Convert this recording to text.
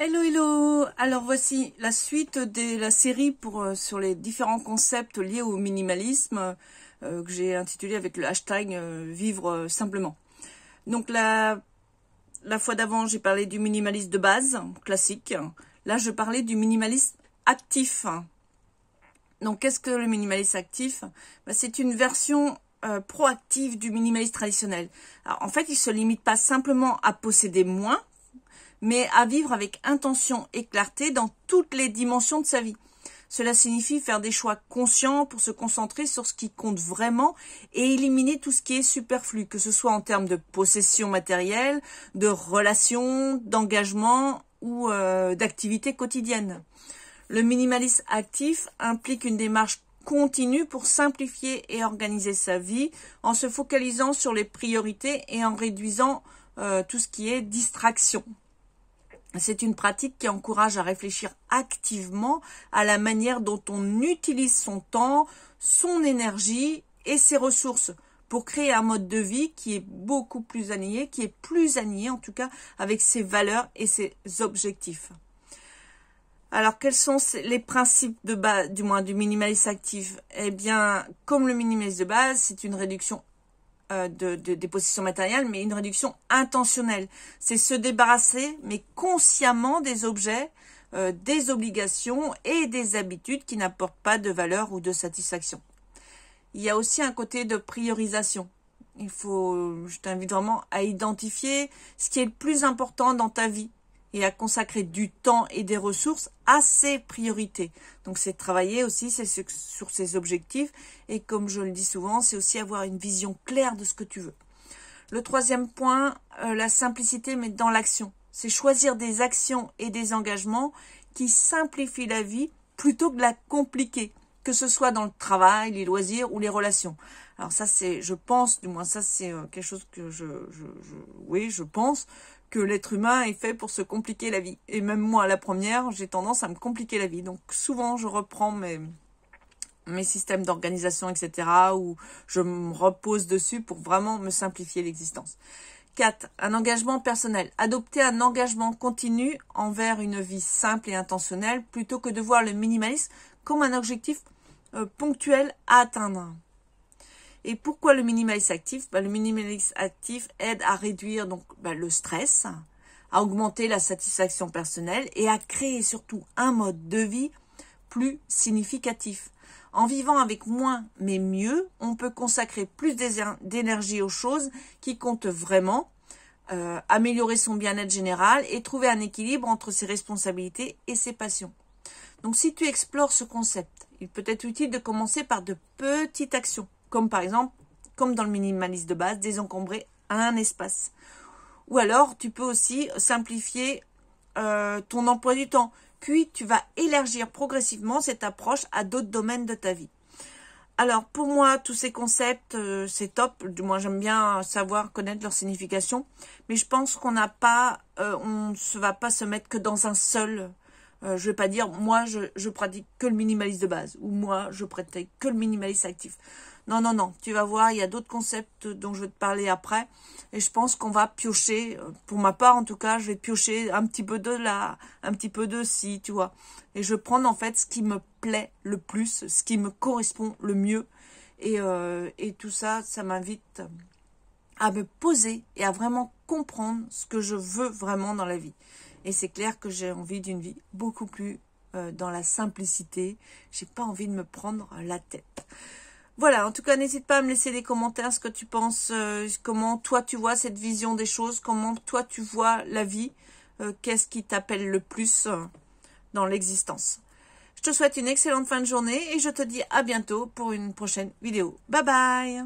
Hello, hello! Alors voici la suite de la série sur les différents concepts liés au minimalisme que j'ai intitulé avec le hashtag Vivre simplement. Donc la fois d'avant, j'ai parlé du minimalisme de base, classique. Là, je parlais du minimalisme actif. Donc qu'est-ce que le minimalisme actif? C'est une version proactive du minimalisme traditionnel. Alors, en fait, il se limite pas simplement à posséder moins, mais à vivre avec intention et clarté dans toutes les dimensions de sa vie. Cela signifie faire des choix conscients pour se concentrer sur ce qui compte vraiment et éliminer tout ce qui est superflu, que ce soit en termes de possession matérielle, de relations, d'engagement ou d'activités quotidiennes. Le minimalisme actif implique une démarche continue pour simplifier et organiser sa vie en se focalisant sur les priorités et en réduisant tout ce qui est distraction. C'est une pratique qui encourage à réfléchir activement à la manière dont on utilise son temps, son énergie et ses ressources pour créer un mode de vie qui est beaucoup plus aligné, en tout cas avec ses valeurs et ses objectifs. Alors, quels sont les principes de base, du minimalisme actif? Eh bien, comme le minimalisme de base, c'est une réduction des possessions matérielles, mais une réduction intentionnelle. C'est se débarrasser, mais consciemment, des objets, des obligations et des habitudes qui n'apportent pas de valeur ou de satisfaction. Il y a aussi un côté de priorisation. Je t'invite vraiment à identifier ce qui est le plus important dans ta vie et à consacrer du temps et des ressources à ses priorités. Donc c'est travailler aussi sur ses objectifs et comme je le dis souvent, c'est aussi avoir une vision claire de ce que tu veux. Le troisième point, la simplicité mais dans l'action. C'est choisir des actions et des engagements qui simplifient la vie plutôt que de la compliquer, que ce soit dans le travail, les loisirs ou les relations. Alors ça c'est, je pense, du moins ça c'est quelque chose que je pense que l'être humain est fait pour se compliquer la vie. Et même moi, à la première, j'ai tendance à me compliquer la vie. Donc souvent, je reprends mes systèmes d'organisation, etc. ou je me repose dessus pour vraiment me simplifier l'existence. 4. Un engagement personnel. Adopter un engagement continu envers une vie simple et intentionnelle plutôt que de voir le minimalisme comme un objectif ponctuel à atteindre. Et pourquoi le minimalisme actif? Le minimalisme actif aide à réduire le stress, à augmenter la satisfaction personnelle et à créer surtout un mode de vie plus significatif. En vivant avec moins mais mieux, on peut consacrer plus d'énergie aux choses qui comptent vraiment, améliorer son bien-être général et trouver un équilibre entre ses responsabilités et ses passions. Donc si tu explores ce concept, il peut être utile de commencer par de petites actions. Comme par exemple, comme dans le minimalisme de base, désencombrer un espace. Ou alors, tu peux aussi simplifier ton emploi du temps. Puis, tu vas élargir progressivement cette approche à d'autres domaines de ta vie. Alors, pour moi, tous ces concepts, c'est top. Moi, j'aime bien connaître leur signification. Mais je pense qu'on n'a pas, on ne va pas se mettre que dans un seul. Je vais pas dire, moi, je pratique que le minimalisme de base. Ou moi, je pratique que le minimalisme actif. Non, tu vas voir, il y a d'autres concepts dont je vais te parler après. Et je pense qu'on va piocher, pour ma part en tout cas, je vais piocher un petit peu de là, un petit peu de ci, tu vois. Et je vais prendre en fait ce qui me plaît le plus, ce qui me correspond le mieux. Et tout ça, ça m'invite à me poser et à vraiment comprendre ce que je veux vraiment dans la vie. Et c'est clair que j'ai envie d'une vie beaucoup plus dans la simplicité. J'ai pas envie de me prendre la tête. Voilà, en tout cas, n'hésite pas à me laisser des commentaires, ce que tu penses, comment toi tu vois cette vision des choses, comment toi tu vois la vie, qu'est-ce qui t'appelle le plus dans l'existence. Je te souhaite une excellente fin de journée et je te dis à bientôt pour une prochaine vidéo. Bye bye!